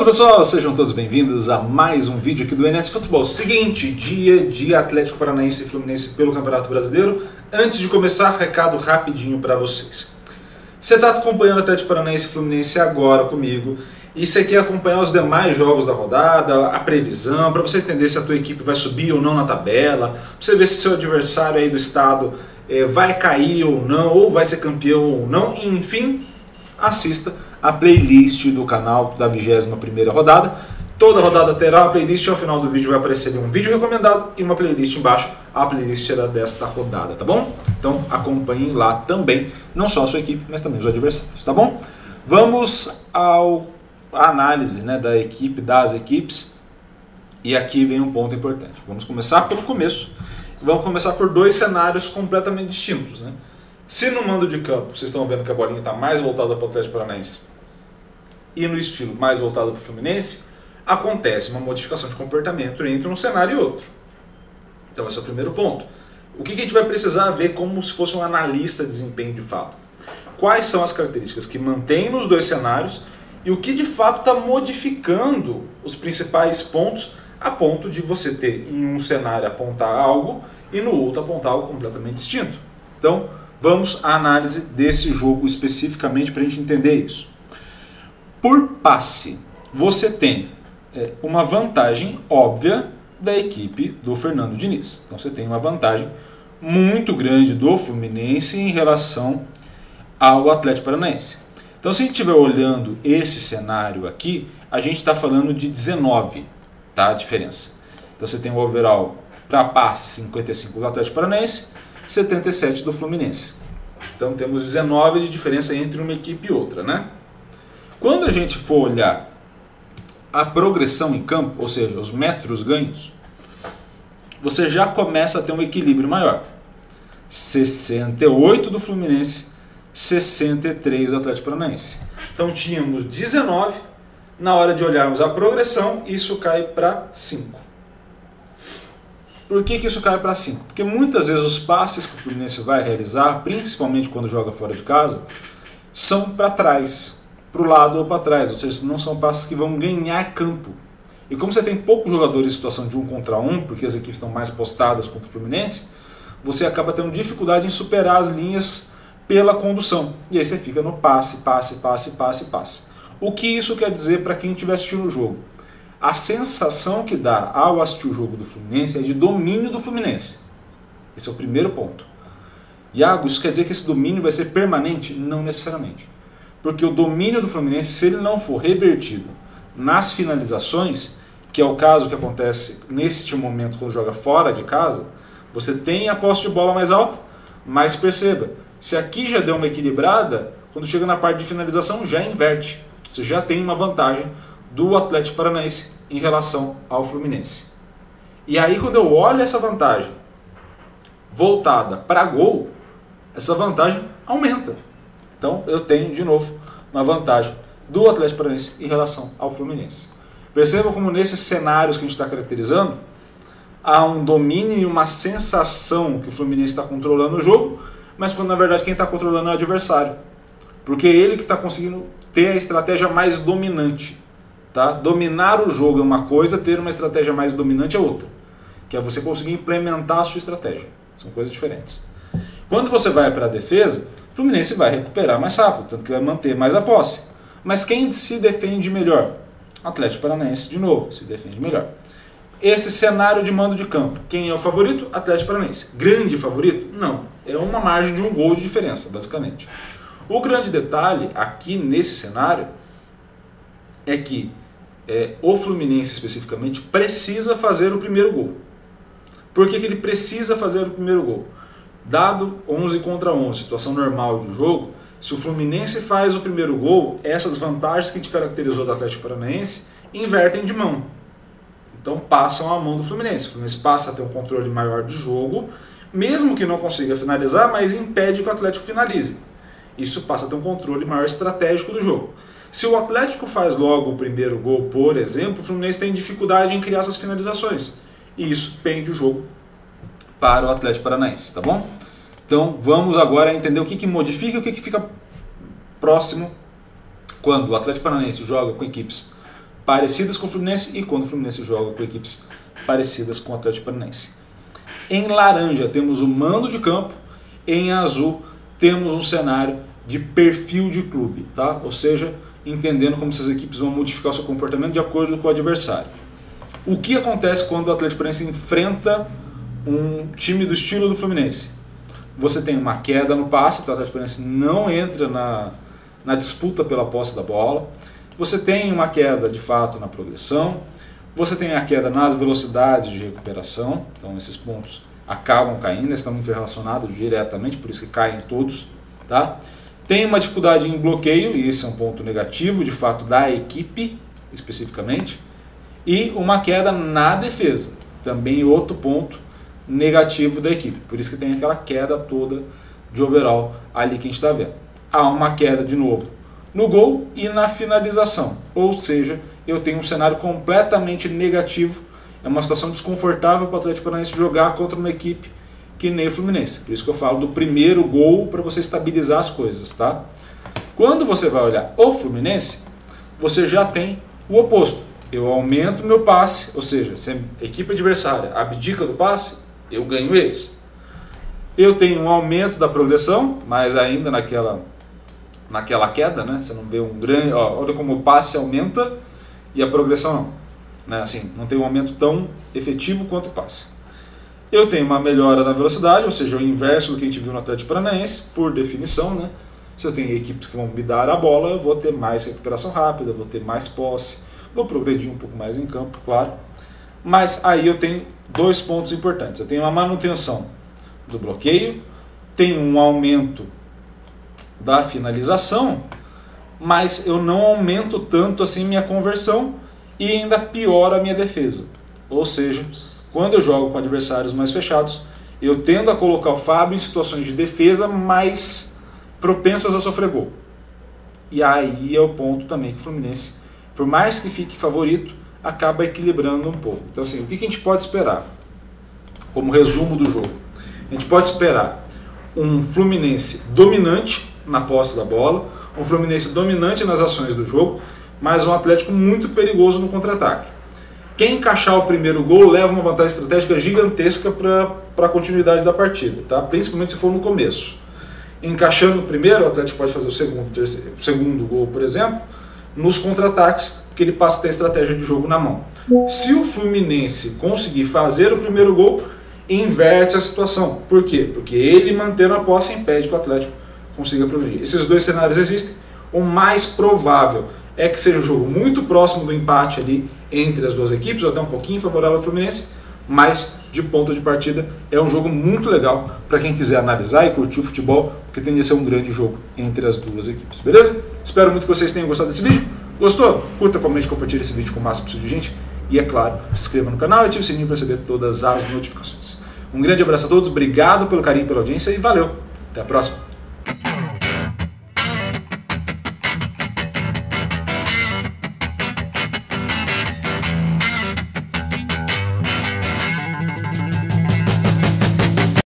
Fala pessoal, sejam todos bem-vindos a mais um vídeo aqui do NS Futebol. Seguinte, dia de Atlético Paranaense e Fluminense pelo Campeonato Brasileiro. Antes de começar, recado rapidinho para vocês. Você está acompanhando o Atlético Paranaense e Fluminense agora comigo e você quer acompanhar os demais jogos da rodada, a previsão, para você entender se a tua equipe vai subir ou não na tabela, para você ver se seu adversário aí do estado vai cair ou não, ou vai ser campeão ou não, enfim, assista a playlist do canal da 21ª rodada. Toda rodada terá uma playlist e ao final do vídeo vai aparecer um vídeo recomendado e uma playlist embaixo. A playlist será desta rodada, tá bom? Então acompanhem lá também, não só a sua equipe, mas também os adversários, tá bom? Vamos à análise, né, da equipe, das equipes. E aqui vem um ponto importante. Vamos começar pelo começo. Vamos começar por dois cenários completamente distintos, né? Se no mando de campo vocês estão vendo que a bolinha está mais voltada para o Atlético Paranaense e no estilo mais voltado para o Fluminense, acontece uma modificação de comportamento entre um cenário e outro. Então esse é o primeiro ponto. O que a gente vai precisar ver como se fosse um analista de desempenho de fato? Quais são as características que mantêm nos dois cenários e o que de fato está modificando os principais pontos a ponto de você ter em um cenário apontar algo e no outro apontar algo completamente distinto. Então vamos à análise desse jogo especificamente para a gente entender isso. Por passe, você tem uma vantagem óbvia da equipe do Fernando Diniz. Então você tem uma vantagem muito grande do Fluminense em relação ao Atlético Paranaense. Então se a gente estiver olhando esse cenário aqui, a gente está falando de 19, tá? A diferença. Então você tem o overall para passe 55 do Atlético Paranaense, 77 do Fluminense. Então temos 19 de diferença entre uma equipe e outra, né? Quando a gente for olhar a progressão em campo, ou seja, os metros ganhos, você já começa a ter um equilíbrio maior. 68 do Fluminense, 63 do Atlético Paranaense. Então tínhamos 19, na hora de olharmos a progressão, isso cai para 5. Por que isso cai para 5? Porque muitas vezes os passes que o Fluminense vai realizar, principalmente quando joga fora de casa, são para trás, para o lado ou para trás, ou seja, não são passes que vão ganhar campo. E como você tem poucos jogadores em situação de 1 contra 1, porque as equipes estão mais postadas contra o Fluminense, você acaba tendo dificuldade em superar as linhas pela condução. E aí você fica no passe, passe, passe, passe, passe. O que isso quer dizer para quem estiver assistindo o jogo? A sensação que dá ao assistir o jogo do Fluminense é de domínio do Fluminense. Esse é o primeiro ponto. Iago, isso quer dizer que esse domínio vai ser permanente? Não necessariamente. Porque o domínio do Fluminense, se ele não for revertido nas finalizações, que é o caso que acontece neste momento quando joga fora de casa, você tem a posse de bola mais alta, mas perceba, se aqui já deu uma equilibrada, quando chega na parte de finalização já inverte. Você já tem uma vantagem do Atlético Paranaense em relação ao Fluminense. E aí quando eu olho essa vantagem voltada para gol, essa vantagem aumenta. Então eu tenho de novo uma vantagem do Atlético Paranaense em relação ao Fluminense. Perceba como nesses cenários que a gente está caracterizando, há um domínio e uma sensação que o Fluminense está controlando o jogo, mas quando na verdade quem está controlando é o adversário. Porque é ele que está conseguindo ter a estratégia mais dominante. Tá? Dominar o jogo é uma coisa, ter uma estratégia mais dominante é outra. Que é você conseguir implementar a sua estratégia. São coisas diferentes. Quando você vai para a defesa, o Fluminense vai recuperar mais rápido, tanto que vai manter mais a posse. Mas quem se defende melhor? Atlético Paranaense, de novo, se defende melhor. Esse cenário de mando de campo, quem é o favorito? Atlético Paranaense. Grande favorito? Não. É uma margem de 1 gol de diferença, basicamente. O grande detalhe aqui nesse cenário é que o Fluminense especificamente precisa fazer o primeiro gol. Por que ele precisa fazer o primeiro gol? Dado 11 contra 11, situação normal do jogo, se o Fluminense faz o primeiro gol, essas vantagens que a gente caracterizou do Atlético Paranaense invertem de mão. Então passam a mão do Fluminense. O Fluminense passa a ter um controle maior de jogo, mesmo que não consiga finalizar, mas impede que o Atlético finalize. Isso passa a ter um controle maior estratégico do jogo. Se o Atlético faz logo o primeiro gol, por exemplo, o Fluminense tem dificuldade em criar essas finalizações. E isso pende o jogo para o Atlético Paranaense, tá bom? Então vamos agora entender o que modifica e o que fica próximo quando o Atlético Paranaense joga com equipes parecidas com o Fluminense e quando o Fluminense joga com equipes parecidas com o Atlético Paranaense. Em laranja temos o mando de campo, em azul temos um cenário de perfil de clube, tá? Ou seja, entendendo como essas equipes vão modificar o seu comportamento de acordo com o adversário. O que acontece quando o Atlético Paranaense enfrenta um time do estilo do Fluminense? Você tem uma queda no passe, então o Atlético Paranaense não entra na disputa pela posse da bola. Você tem uma queda de fato na progressão. Você tem a queda nas velocidades de recuperação. Então esses pontos acabam caindo, estão muito relacionados diretamente, por isso que caem todos. Tá? Tem uma dificuldade em bloqueio, e esse é um ponto negativo de fato da equipe especificamente. E uma queda na defesa, também outro ponto negativo da equipe. Por isso que tem aquela queda toda de overall ali que a gente está vendo. Há uma queda de novo no gol e na finalização. Ou seja, eu tenho um cenário completamente negativo. É uma situação desconfortável para o Atlético Paranaense jogar contra uma equipe que nem o Fluminense. Por isso que eu falo do primeiro gol para você estabilizar as coisas, tá? Quando você vai olhar o Fluminense, você já tem o oposto. Eu aumento meu passe, ou seja, se a equipe adversária abdica do passe, eu ganho eles. Eu tenho um aumento da progressão, mas ainda naquela queda, né? Você não vê um grande... olha como o passe aumenta e a progressão não. Né? Assim, não tem um aumento tão efetivo quanto o passe. Eu tenho uma melhora na velocidade, ou seja, o inverso do que a gente viu no Atlético Paranaense, por definição. Né? Se eu tenho equipes que vão me dar a bola, eu vou ter mais recuperação rápida, vou ter mais posse, vou progredir um pouco mais em campo, claro. Mas aí eu tenho dois pontos importantes. Eu tenho uma manutenção do bloqueio, tenho um aumento da finalização, mas eu não aumento tanto assim minha conversão e ainda piora a minha defesa. Ou seja, quando eu jogo com adversários mais fechados, eu tendo a colocar o Fábio em situações de defesa mais propensas a sofrer gol. E aí é o ponto também que o Fluminense, por mais que fique favorito, acaba equilibrando um pouco. Então assim, o que a gente pode esperar? Como resumo do jogo, a gente pode esperar um Fluminense dominante na posse da bola, um Fluminense dominante nas ações do jogo, mas um Atlético muito perigoso no contra-ataque. Quem encaixar o primeiro gol leva uma vantagem estratégica gigantesca para a continuidade da partida, tá? Principalmente se for no começo. Encaixando o primeiro, o Atlético pode fazer o segundo gol, por exemplo, nos contra-ataques, porque ele passa a ter a estratégia de jogo na mão. Se o Fluminense conseguir fazer o primeiro gol, inverte a situação. Por quê? Porque ele mantendo a posse impede que o Atlético consiga progredir. Esses dois cenários existem. O mais provável é que seja um jogo muito próximo do empate ali entre as duas equipes, ou até um pouquinho favorável ao Fluminense, mas de ponto de partida é um jogo muito legal para quem quiser analisar e curtir o futebol, porque tende a ser um grande jogo entre as duas equipes, beleza? Espero muito que vocês tenham gostado desse vídeo. Gostou? Curta, comente, compartilhe esse vídeo com o máximo possível de gente e, é claro, se inscreva no canal e ative o sininho para receber todas as notificações. Um grande abraço a todos, obrigado pelo carinho e pela audiência e valeu! Até a próxima!